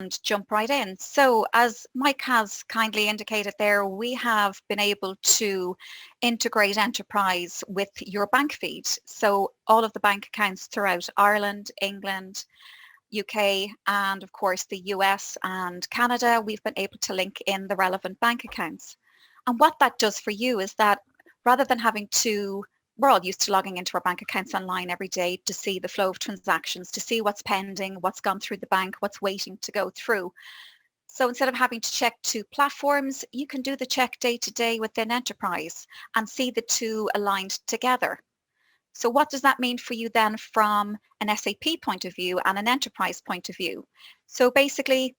and jump right in. So as Mike has kindly indicated there, we have been able to integrate Enterprise with your bank feed. So all of the bank accounts throughout Ireland, England, UK, and of course the US and Canada, we've been able to link in the relevant bank accounts. And what that does for you is that rather than having to, we're all used to logging into our bank accounts online every day to see the flow of transactions, to see what's pending, what's gone through the bank, what's waiting to go through. So instead of having to check two platforms, you can do the check day to day within Enterprise and see the two aligned together. So what does that mean for you then from an SAP point of view and an Enterprise point of view? So basically,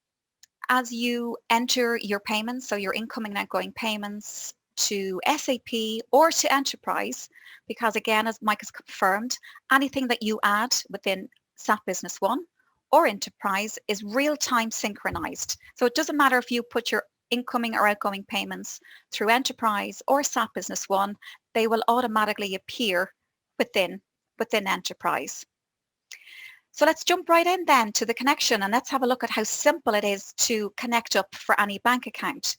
as you enter your payments, so your incoming and outgoing payments to SAP or to Enterprise, because again, as Mike has confirmed, anything that you add within SAP Business One or Enterprise is real-time synchronized. So it doesn't matter if you put your incoming or outgoing payments through Enterprise or SAP Business One, they will automatically appear within Enterprise. So let's jump right in then to the connection and let's have a look at how simple it is to connect up for any bank account.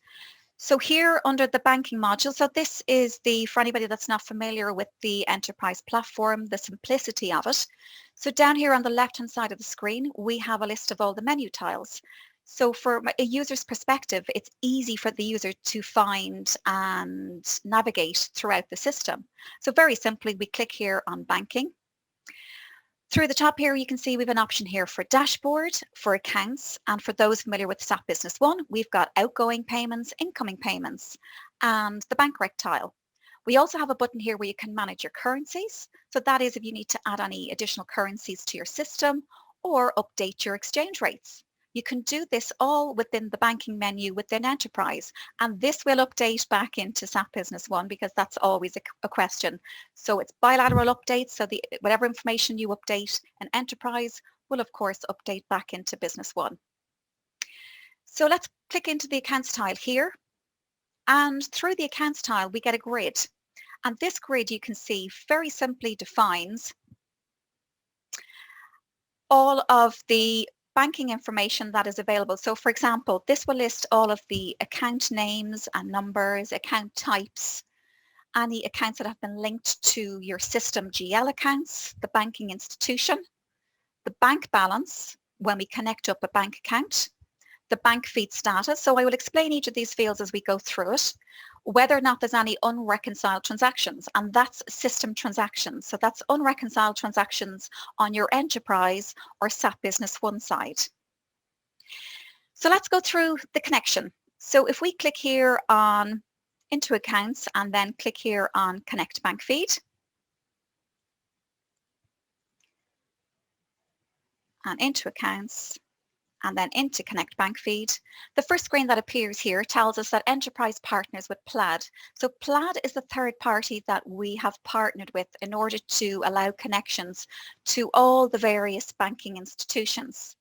So here under the banking module, so this is for anybody that's not familiar with the Enterprise platform, the simplicity of it. So down here on the left-hand side of the screen, we have a list of all the menu tiles. So from a user's perspective, it's easy for the user to find and navigate throughout the system. So very simply, we click here on banking. Through the top here, you can see we have an option here for dashboard, for accounts, and for those familiar with SAP Business One, we've got outgoing payments, incoming payments, and the bank rec tile. We also have a button here where you can manage your currencies. So that is if you need to add any additional currencies to your system or update your exchange rates. You can do this all within the banking menu within Enterprise, and this will update back into SAP Business One because that's always a question. So it's bilateral updates, so whatever information you update in Enterprise will of course update back into Business One. So let's click into the accounts tile here, and through the accounts tile we get a grid, and this grid you can see very simply defines all of the banking information that is available. So for example, this will list all of the account names and numbers, account types, any accounts that have been linked to your system GL accounts, the banking institution, the bank balance when we connect up a bank account, the bank feed status. So I will explain each of these fields as we go through it, whether or not there's any unreconciled transactions, and that's system transactions. So that's unreconciled transactions on your Enterprise or SAP Business One side. So let's go through the connection. So if we click here on into accounts and then click here on connect bank feed, and into accounts, and then into Connect Bank Feed. The first screen that appears here tells us that Enterprise partners with Plaid. So Plaid is the third party that we have partnered with in order to allow connections to all the various banking institutions.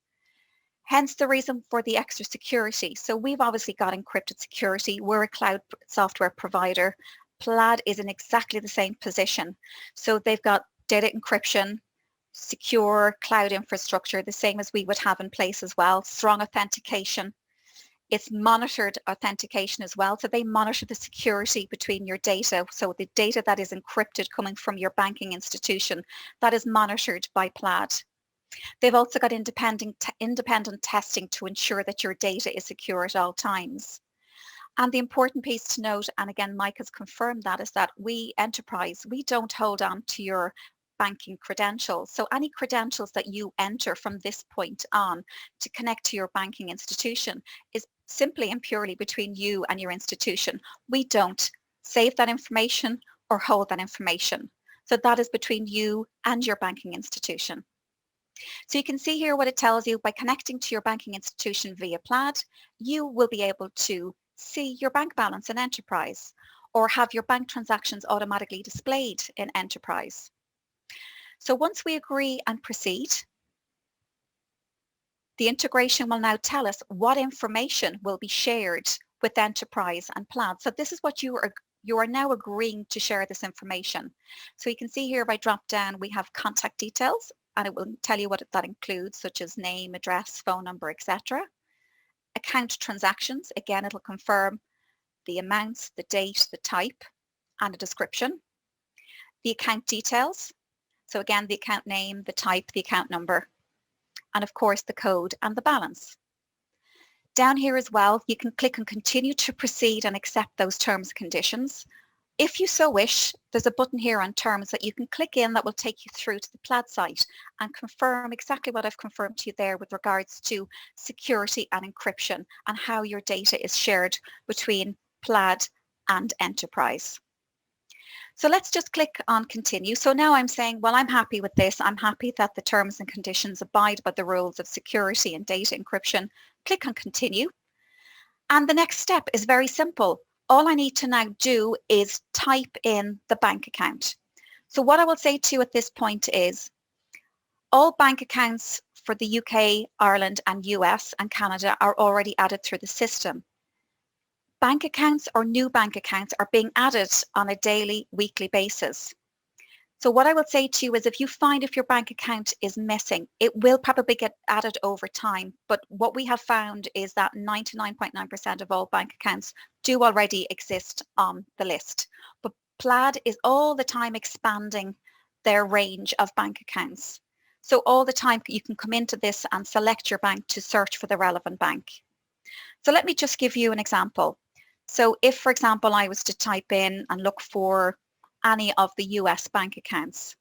Hence the reason for the extra security. So we've obviously got encrypted security. We're a cloud software provider. Plaid is in exactly the same position. So they've got data encryption, secure cloud infrastructure, the same as we would have in place as well, strong authentication. It's monitored authentication as well. So they monitor the security between your data. So the data that is encrypted coming from your banking institution, that is monitored by Plaid. They've also got independent testing to ensure that your data is secure at all times. And the important piece to note, and again, Mike has confirmed that, is that we, Enterprise, we don't hold on to your banking credentials. So any credentials that you enter from this point on to connect to your banking institution is simply and purely between you and your institution. We don't save that information or hold that information. So that is between you and your banking institution. So you can see here what it tells you. By connecting to your banking institution via Plaid, you will be able to see your bank balance in Enterprise or have your bank transactions automatically displayed in Enterprise. So once we agree and proceed, the integration will now tell us what information will be shared with Enterprise and Plaid. So this is what you are now agreeing to share this information. So you can see here if I drop down, we have contact details, and it will tell you what that includes, such as name, address, phone number, etc. account transactions, again, it'll confirm the amounts, the date, the type, and a description. The account details, so again, the account name, the type, the account number, and of course the code and the balance. Down here as well, you can click on continue to proceed and accept those terms and conditions. If you so wish, there's a button here on terms that you can click in that will take you through to the Plaid site and confirm exactly what I've confirmed to you there with regards to security and encryption and how your data is shared between Plaid and Enterpryze. So let's just click on continue. So now I'm saying, well, I'm happy with this. I'm happy that the terms and conditions abide by the rules of security and data encryption. Click on continue. And the next step is very simple. All I need to now do is type in the bank account. So what I will say to you at this point is all bank accounts for the UK, Ireland and US and Canada are already added through the system. Bank accounts or new bank accounts are being added on a daily, weekly basis. So what I will say to you is if you find if your bank account is missing, it will probably get added over time. But what we have found is that 99.9% of all bank accounts do already exist on the list. But Plaid is all the time expanding their range of bank accounts. So all the time you can come into this and select your bank to search for the relevant bank. So let me just give you an example. So if, for example, I was to type in and look for any of the US bank accounts.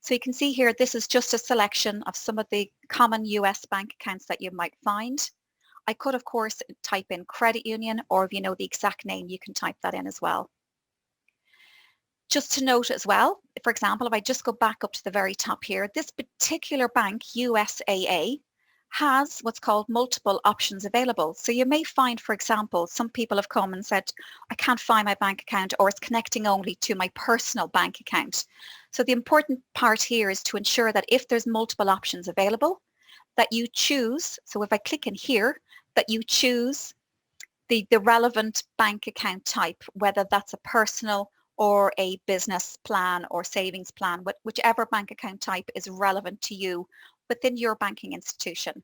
So you can see here, this is just a selection of some of the common US bank accounts that you might find. I could, of course, type in credit union, or if you know the exact name, you can type that in as well. Just to note as well, for example, if I just go back up to the very top here, this particular bank, USAA, has what's called multiple options available. So you may find, for example, some people have come and said, I can't find my bank account, or it's connecting only to my personal bank account. So the important part here is to ensure that if there's multiple options available, that you choose, so if I click in here, that you choose the relevant bank account type, whether that's a personal or a business plan or savings plan, whichever bank account type is relevant to you within your banking institution.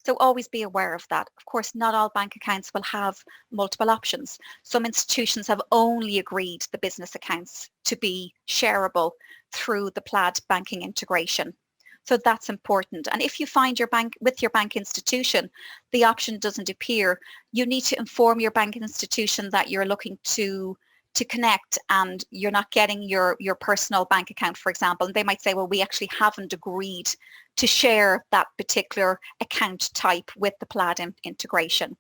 So always be aware of that. Of course, not all bank accounts will have multiple options. Some institutions have only agreed the business accounts to be shareable through the Plaid banking integration. So that's important. And if you find your bank with your bank institution, the option doesn't appear, you need to inform your bank institution that you're looking to connect and you're not getting your personal bank account, for example. And they might say, well, we actually haven't agreed to share that particular account type with the Plaid integration.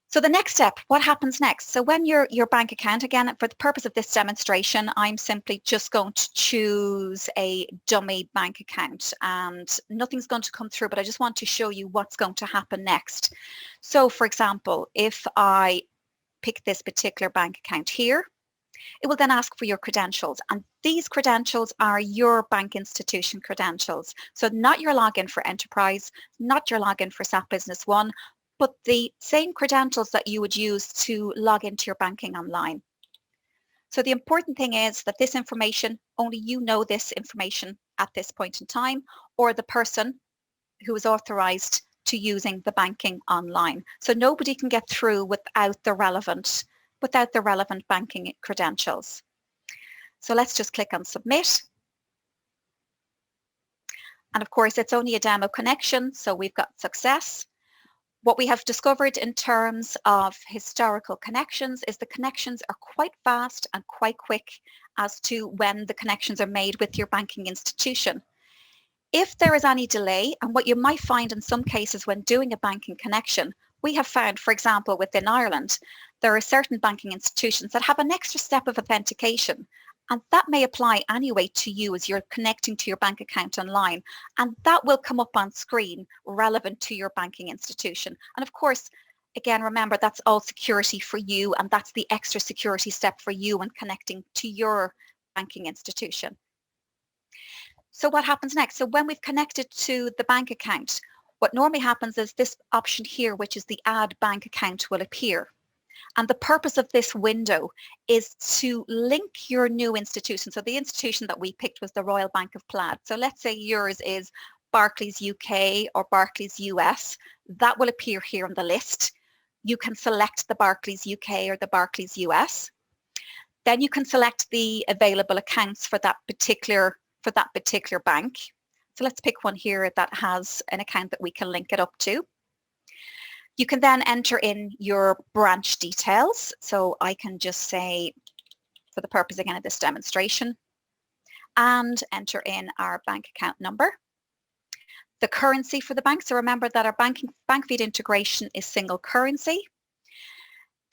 So the next step, what happens next? So when your bank account, again, for the purpose of this demonstration, I'm simply just going to choose a dummy bank account and nothing's going to come through, but I just want to show you what's going to happen next. So for example, if I pick this particular bank account here, it will then ask for your credentials, and these credentials are your bank institution credentials. So not your login for Enterpryze, not your login for SAP Business One, but the same credentials that you would use to log into your banking online. So the important thing is that this information, only you know this information at this point in time, or the person who is authorized to using the banking online. So nobody can get through without the relevant banking credentials. So let's just click on submit. And of course, it's only a demo connection, so we've got success. What we have discovered in terms of historical connections is the connections are quite fast and quite quick as to when the connections are made with your banking institution. If there is any delay, and what you might find in some cases when doing a banking connection, we have found, for example, within Ireland, there are certain banking institutions that have an extra step of authentication, and that may apply anyway to you as you're connecting to your bank account online, and that will come up on screen relevant to your banking institution. And of course, again, remember that's all security for you, and that's the extra security step for you when connecting to your banking institution. So what happens next? So when we've connected to the bank account, what normally happens is this option here, which is the add bank account, will appear. And the purpose of this window is to link your new institution. So the institution that we picked was the Royal Bank of Plaid. So let's say yours is Barclays UK or Barclays US, that will appear here on the list. You can select the Barclays UK or the Barclays US. Then you can select the available accounts for that particular bank. So let's pick one here that has an account that we can link it up to. You can then enter in your branch details. So I can just say, for the purpose again of this demonstration, and enter in our bank account number. The currency for the bank. So remember that our bank feed integration is single currency.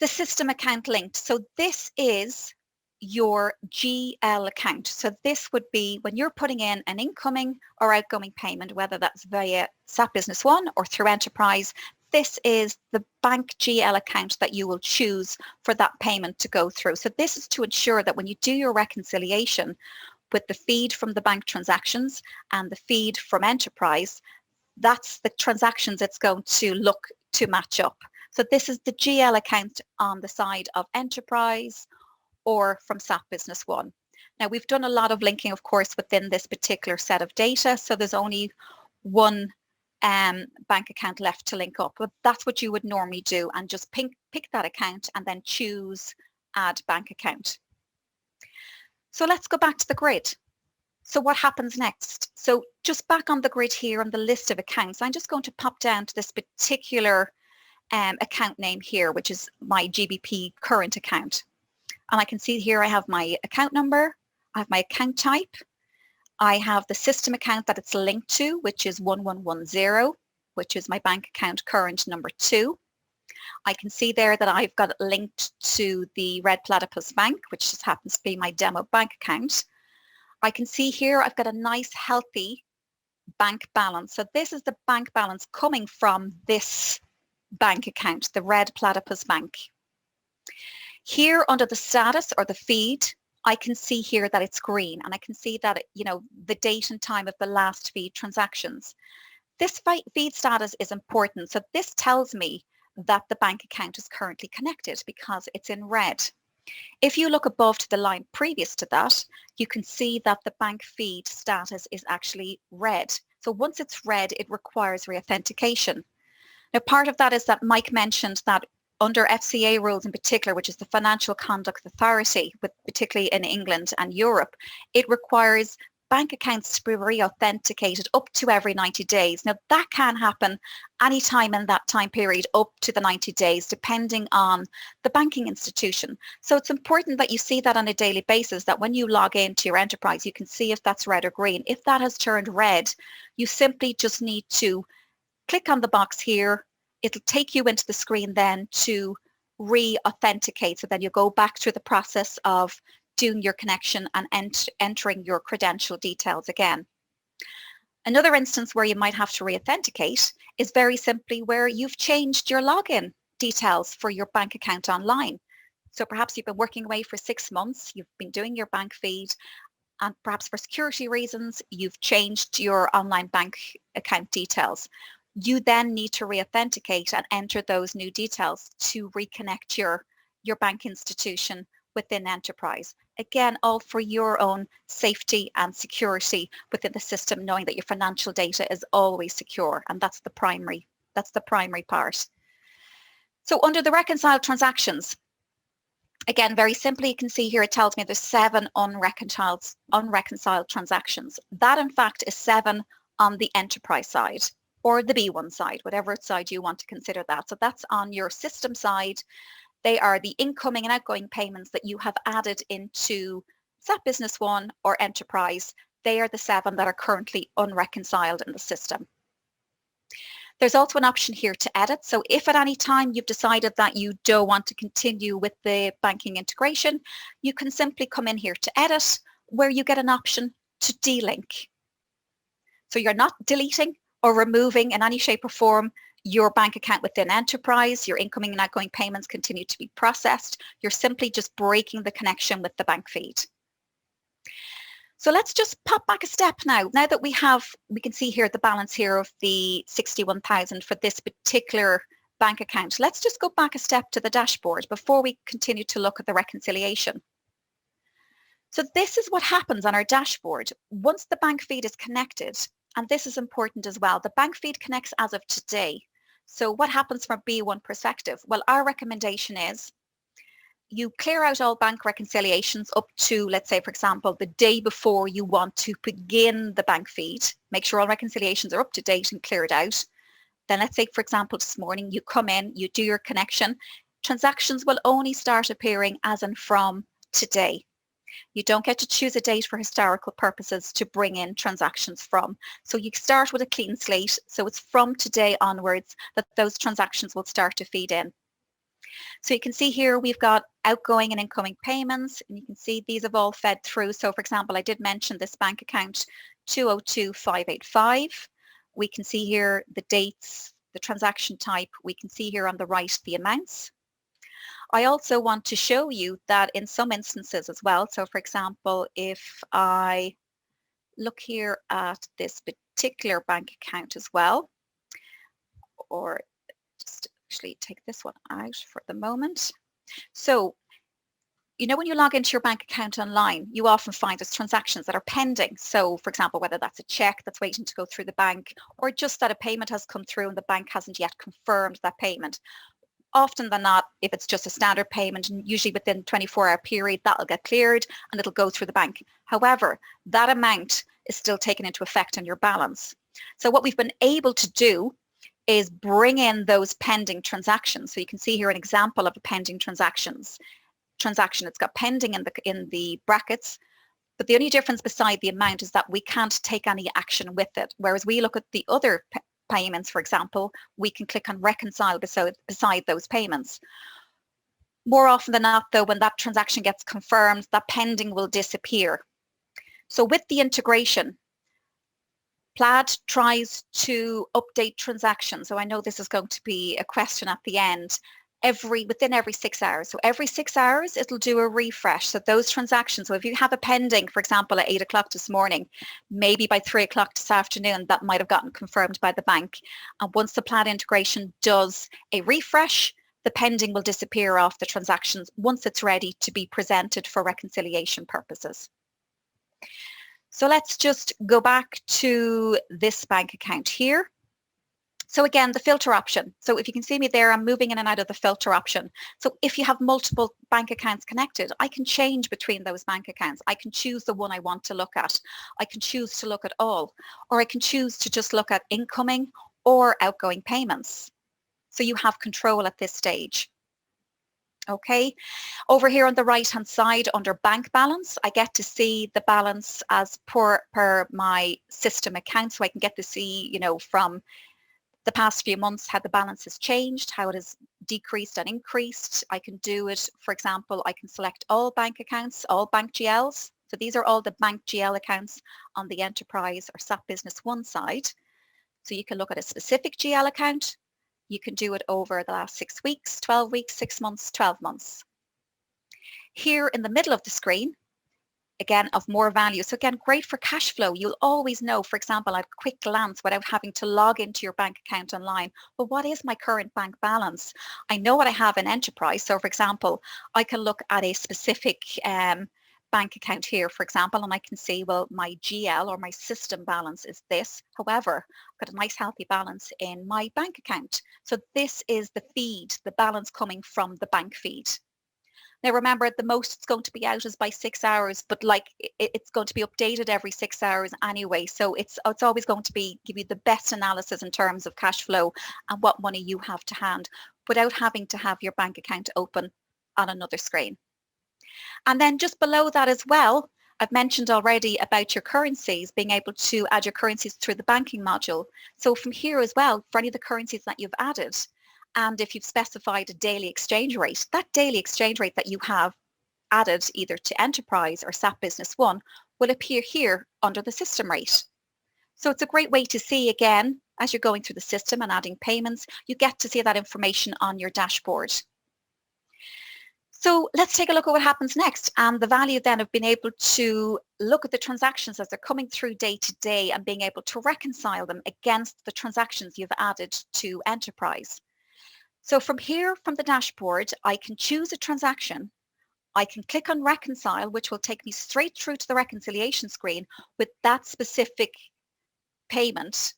The system account linked. So this is your GL account. So this would be when you're putting in an incoming or outgoing payment, whether that's via SAP Business One or through Enterprise, this is the bank GL account that you will choose for that payment to go through. So this is to ensure that when you do your reconciliation with the feed from the bank transactions and the feed from Enterprise, that's the transactions it's going to look to match up. So this is the GL account on the side of Enterprise or from SAP Business One. Now we've done a lot of linking, of course, within this particular set of data. So there's only one bank account left to link up, but that's what you would normally do, and just pick that account and then choose Add Bank Account. So let's go back to the grid. So what happens next? So just back on the grid here on the list of accounts, I'm just going to pop down to this particular account name here, which is my GBP current account. And I can see here I have my account number, I have my account type, I have the system account that it's linked to, which is 1110, which is my bank account current number 2. I can see there that I've got it linked to the Red Platypus Bank, which just happens to be my demo bank account. I can see here I've got a nice healthy bank balance. So this is the bank balance coming from this bank account, the Red Platypus Bank. Here under the status or the feed, I can see here that it's green, and I can see that, the date and time of the last feed transactions. This feed status is important. So this tells me that the bank account is currently connected because it's in red. If you look above to the line previous to that, you can see that the bank feed status is actually red. So once it's red, it requires reauthentication. Now, part of that is that Mike mentioned that under FCA rules in particular, which is the Financial Conduct Authority, particularly in England and Europe, it requires bank accounts to be reauthenticated up to every 90 days. Now, that can happen any time in that time period up to the 90 days, depending on the banking institution. So it's important that you see that on a daily basis, that when you log into your Enterprise, you can see if that's red or green. If that has turned red, you simply just need to click on the box here. It'll take you into the screen then to re-authenticate. So then you go back through the process of doing your connection and entering your credential details again. Another instance where you might have to re-authenticate is very simply where you've changed your login details for your bank account online. So perhaps you've been working away for 6 months, you've been doing your bank feed, and perhaps for security reasons, you've changed your online bank account details. You then need to re-authenticate and enter those new details to reconnect your bank institution within Enterprise. Again, all for your own safety and security within the system, knowing that your financial data is always secure, and that's the primary part. So under the reconciled transactions, again, very simply, you can see here it tells me there's 7 unreconciled transactions. That in fact is 7 on the Enterprise side, or the B1 side, whatever side you want to consider that. So that's on your system side. They are the incoming and outgoing payments that you have added into SAP Business One or Enterprise. They are the 7 that are currently unreconciled in the system. There's also an option here to edit. So if at any time you've decided that you don't want to continue with the banking integration, you can simply come in here to edit, where you get an option to delink. So you're not deleting or removing in any shape or form your bank account within Enterprise. Your incoming and outgoing payments continue to be processed. You're simply just breaking the connection with the bank feed. So let's just pop back a step now. Now that we can see here the balance here of the 61,000 for this particular bank account. Let's just go back a step to the dashboard before we continue to look at the reconciliation. So this is what happens on our dashboard. Once the bank feed is connected and this is important as well, the bank feed connects as of today. So what happens from B1 perspective? Well, our recommendation is you clear out all bank reconciliations up to, let's say, for example, the day before you want to begin the bank feed. Make sure all reconciliations are up to date and cleared out. Then let's say, for example, this morning you come in, you do your connection. Transactions will only start appearing as and from today. You don't get to choose a date for historical purposes to bring in transactions from. So you start with a clean slate. So it's from today onwards that those transactions will start to feed in. So you can see here we've got outgoing and incoming payments, and you can see these have all fed through. So for example, I did mention this bank account 202585. We can see here the dates, the transaction type. We can see here on the right the amounts. I also want to show you that in some instances as well, so for example, if I look here at this particular bank account as well, or just actually take this one out for the moment. So, you know, when you log into your bank account online, you often find there's transactions that are pending. So, for example, whether that's a check that's waiting to go through the bank, or just that a payment has come through and the bank hasn't yet confirmed that payment. Often than not, if it's just a standard payment, and usually within 24-hour period, that'll get cleared and it'll go through the bank. However, that amount is still taken into effect on your balance. So what we've been able to do is bring in those pending transactions. So you can see here an example of a pending transaction. It's got pending in the brackets, but the only difference beside the amount is that we can't take any action with it. Whereas we look at the other payments, for example, we can click on reconcile beside those payments. More often than not, though, when that transaction gets confirmed, that pending will disappear. So with the integration, Plaid tries to update transactions. So I know this is going to be a question at the end. Within every 6 hours. So every 6 hours, it'll do a refresh. So those transactions, so if you have a pending, for example, at 8 o'clock this morning, maybe by 3 o'clock this afternoon, that might have gotten confirmed by the bank. And once the Plaid integration does a refresh, the pending will disappear off the transactions once it's ready to be presented for reconciliation purposes. So let's just go back to this bank account here. So again, the filter option. So if you can see me there, I'm moving in and out of the filter option. So if you have multiple bank accounts connected, I can change between those bank accounts. I can choose the one I want to look at. I can choose to look at all, or I can choose to just look at incoming or outgoing payments. So you have control at this stage. Okay, over here on the right hand side under bank balance, I get to see the balance as per my system account. So I can get to see, you know, from the past few months, how the balance has changed, how it has decreased and increased. I can do it, for example, I can select all bank accounts, all bank GLs. So these are all the bank GL accounts on the Enterprise or SAP Business One side. So you can look at a specific GL account. You can do it over the last 6 weeks, 12 weeks, 6 months, 12 months. Here in the middle of the screen, again, of more value. So again, great for cash flow. You'll always know, for example, at a quick glance without having to log into your bank account online, well, what is my current bank balance? I know what I have in Enterprise. So for example, I can look at a specific bank account here, for example, and I can see, well, my GL or my system balance is this. However, I've got a nice healthy balance in my bank account. So this is the feed, the balance coming from the bank feed. Now remember, at the most it's going to be out is by 6 hours, but like it's going to be updated every 6 hours anyway. So it's always going to give you the best analysis in terms of cash flow and what money you have to hand without having to have your bank account open on another screen. And then just below that as well, I've mentioned already about your currencies, being able to add your currencies through the banking module. So from here as well, for any of the currencies that you've added, and if you've specified a daily exchange rate, that daily exchange rate that you have added either to Enterprise or SAP Business One will appear here under the system rate. So it's a great way to see, again, as you're going through the system and adding payments, you get to see that information on your dashboard. So let's take a look at what happens next, and the value then of being able to look at the transactions as they're coming through day to day and being able to reconcile them against the transactions you've added to Enterprise. So from here, from the dashboard, I can choose a transaction. I can click on reconcile, which will take me straight through to the reconciliation screen with that specific payment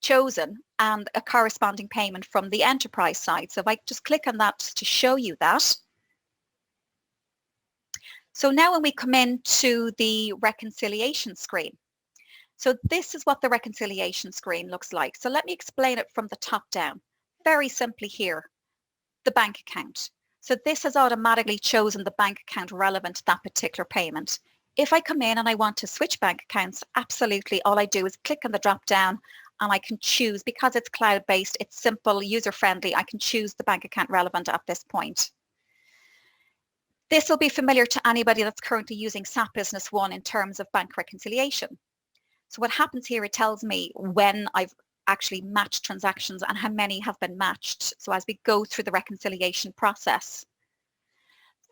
chosen and a corresponding payment from the Enterprise side. So if I just click on that to show you that. So now when we come into the reconciliation screen, so this is what the reconciliation screen looks like. So let me explain it from the top down. Very simply here, the bank account. So this has automatically chosen the bank account relevant to that particular payment. If I come in and I want to switch bank accounts, absolutely all I do is click on the drop down and I can choose, because it's cloud-based, it's simple, user-friendly, I can choose the bank account relevant at this point. This will be familiar to anybody that's currently using SAP Business One in terms of bank reconciliation. So what happens here, it tells me when I've actually matched transactions and how many have been matched. So as we go through the reconciliation process,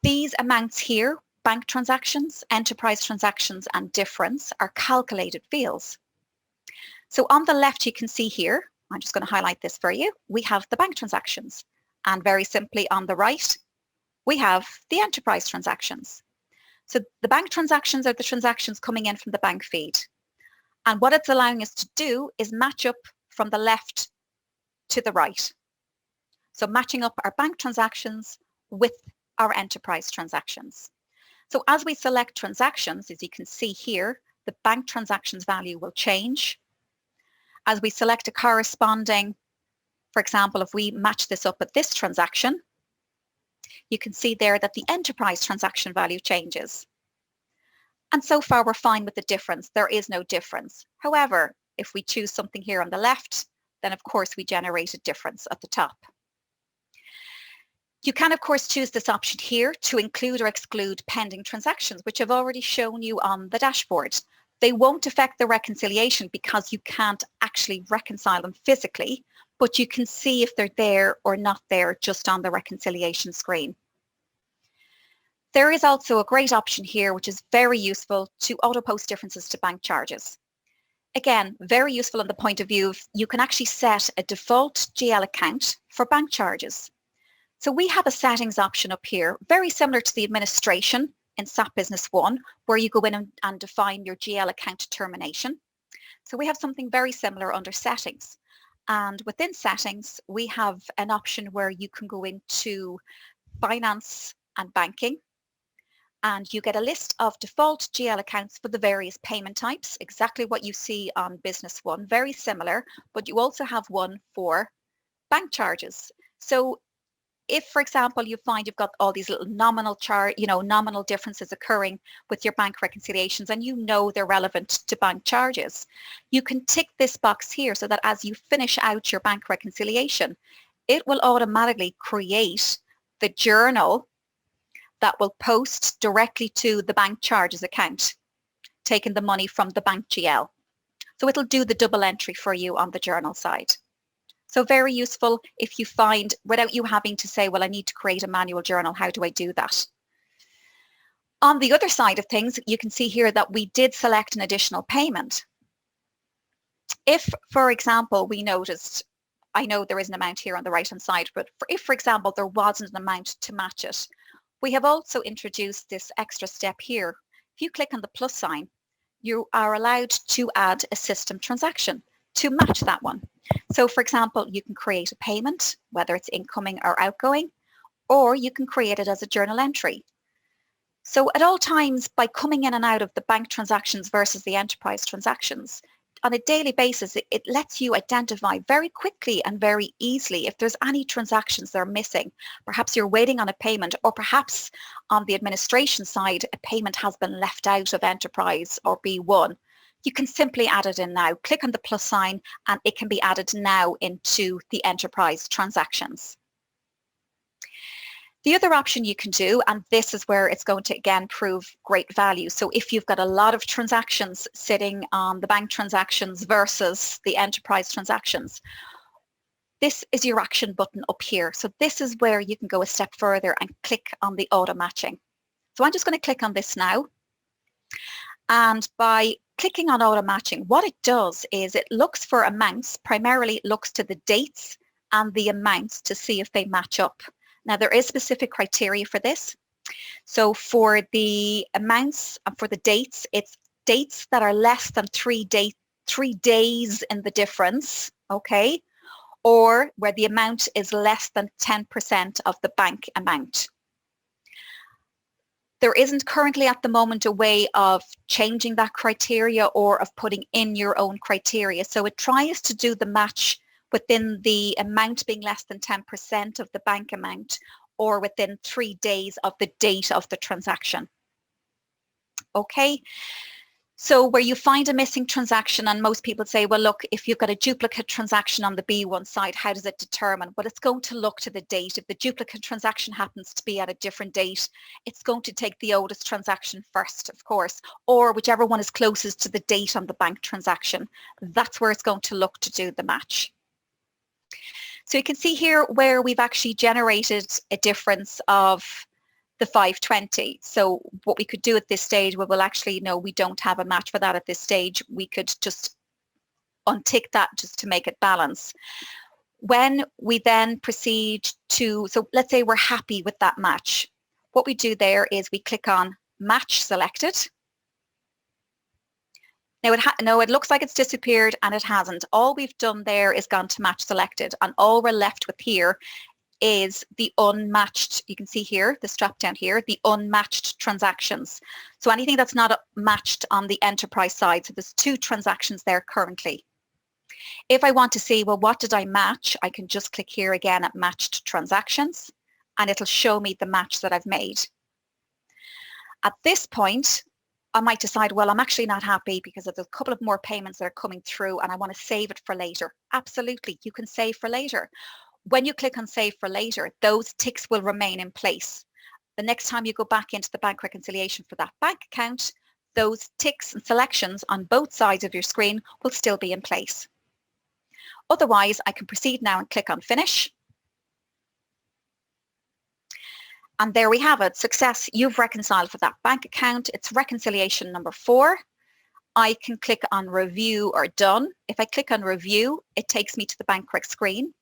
these amounts here, bank transactions, enterprise transactions, and difference, are calculated fields. So on the left, you can see here, I'm just going to highlight this for you, we have the bank transactions. And very simply on the right, we have the enterprise transactions. So the bank transactions are the transactions coming in from the bank feed. And what it's allowing us to do is match up from the left to the right. So matching up our bank transactions with our enterprise transactions. So as we select transactions, as you can see here, the bank transactions value will change. As we select a corresponding, for example, if we match this up with this transaction, you can see there that the enterprise transaction value changes. And so far we're fine with the difference. There is no difference. However, if we choose something here on the left, then of course we generate a difference at the top. You can of course choose this option here to include or exclude pending transactions, which I've already shown you on the dashboard. They won't affect the reconciliation because you can't actually reconcile them physically, but you can see if they're there or not there just on the reconciliation screen. There is also a great option here, which is very useful, to auto-post differences to bank charges. Again, very useful in the point of view of you can actually set a default GL account for bank charges. So we have a settings option up here, very similar to the administration in SAP Business One, where you go in and define your GL account termination. So we have something very similar under settings. And within settings, we have an option where you can go into finance and banking, and you get a list of default GL accounts for the various payment types, exactly what you see on Business One, very similar, but you also have one for bank charges. So if, for example, you find you've got all these little nominal nominal differences occurring with your bank reconciliations and you know they're relevant to bank charges, you can tick this box here so that as you finish out your bank reconciliation, it will automatically create the journal that will post directly to the bank charges account, taking the money from the bank GL. So it'll do the double entry for you on the journal side. So very useful if you find, without you having to say, well, I need to create a manual journal, how do I do that? On the other side of things, you can see here that we did select an additional payment. If, for example, we noticed, I know there is an amount here on the right-hand side, but if, for example, there wasn't an amount to match it, we have also introduced this extra step here. If you click on the plus sign, you are allowed to add a system transaction to match that one. So for example, you can create a payment, whether it's incoming or outgoing, or you can create it as a journal entry. So at all times, by coming in and out of the bank transactions versus the enterprise transactions, on a daily basis, it lets you identify very quickly and very easily if there's any transactions that are missing. Perhaps you're waiting on a payment, or perhaps on the administration side, a payment has been left out of enterprise or B1. You can simply add it in now. Click on the plus sign and it can be added now into the enterprise transactions. The other option you can do, and this is where it's going to again prove great value. So if you've got a lot of transactions sitting on the bank transactions versus the enterprise transactions, this is your action button up here. So this is where you can go a step further and click on the auto matching. So I'm just going to click on this now. And by clicking on auto matching, what it does is it looks for amounts, primarily it looks to the dates and the amounts to see if they match up. Now there is specific criteria for this. So for the amounts and for the dates, it's dates that are less than 3 3 days in the difference, okay, or where the amount is less than 10% of the bank amount. There isn't currently at the moment a way of changing that criteria or of putting in your own criteria. So it tries to do the match within the amount being less than 10% of the bank amount or within 3 days of the date of the transaction. Okay. So where you find a missing transaction, and most people say, well, look, if you've got a duplicate transaction on the B1 side, how does it determine? Well, it's going to look to the date. If the duplicate transaction happens to be at a different date, it's going to take the oldest transaction first, of course, or whichever one is closest to the date on the bank transaction. That's where it's going to look to do the match. So you can see here where we've actually generated a difference of the 520. So what we could do at this stage, we will actually know we don't have a match for that at this stage. We could just untick that just to make it balance. When we then proceed to, so let's say we're happy with that match. What we do there is we click on match selected. Now it looks like it's disappeared, and it hasn't. All we've done there is gone to match selected, and all we're left with here is the unmatched. You can see here, the strap down here, the unmatched transactions. So anything that's not matched on the Enterpryze side. So there's 2 transactions there currently. If I want to see, well, what did I match? I can just click here again at matched transactions, and it'll show me the match that I've made. At this point, I might decide, well, I'm actually not happy because there's a couple of more payments that are coming through and I want to save it for later. Absolutely, you can save for later. When you click on save for later, those ticks will remain in place. The next time you go back into the bank reconciliation for that bank account, those ticks and selections on both sides of your screen will still be in place. Otherwise, I can proceed now and click on finish. And there we have it. Success, you've reconciled for that bank account. It's reconciliation number 4. I can click on review or done. If I click on review, it takes me to the bank rec screen.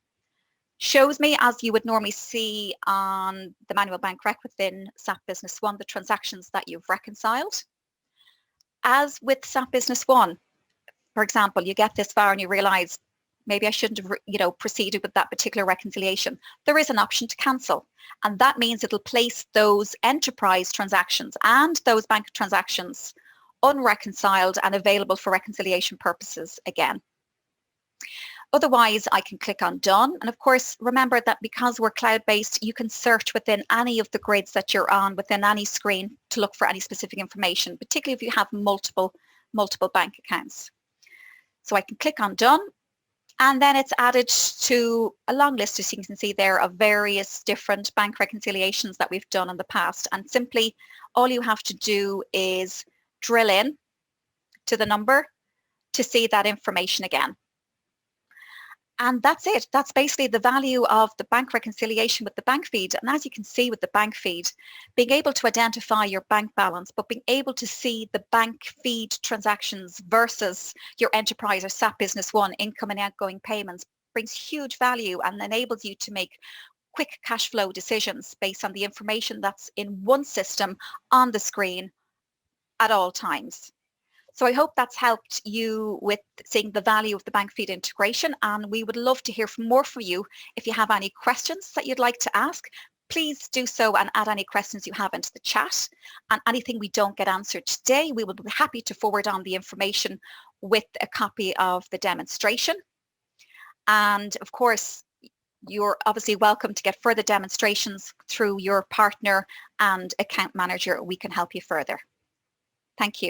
Shows me, as you would normally see on the manual bank rec within SAP Business One, the transactions that you've reconciled. As with SAP Business One, for example, you get this far and you realize maybe I shouldn't have proceeded with that particular reconciliation. There is an option to cancel, and that means it'll place those Enterpryze transactions and those bank transactions unreconciled and available for reconciliation purposes again. Otherwise, I can click on done. And of course, remember that because we're cloud-based, you can search within any of the grids that you're on within any screen to look for any specific information, particularly if you have multiple bank accounts. So I can click on done, and then it's added to a long list, as you can see there, of various different bank reconciliations that we've done in the past. And simply all you have to do is drill in to the number to see that information again. And that's it. That's basically the value of the bank reconciliation with the bank feed. And as you can see with the bank feed, being able to identify your bank balance, but being able to see the bank feed transactions versus your Enterpryze or SAP Business One income and outgoing payments brings huge value and enables you to make quick cash flow decisions based on the information that's in one system on the screen at all times. So I hope that's helped you with seeing the value of the bank feed integration, and we would love to hear more from you. If you have any questions that you'd like to ask, please do so and add any questions you have into the chat. And anything we don't get answered today, we will be happy to forward on the information with a copy of the demonstration. And of course, you're obviously welcome to get further demonstrations through your partner and account manager. We can help you further. Thank you.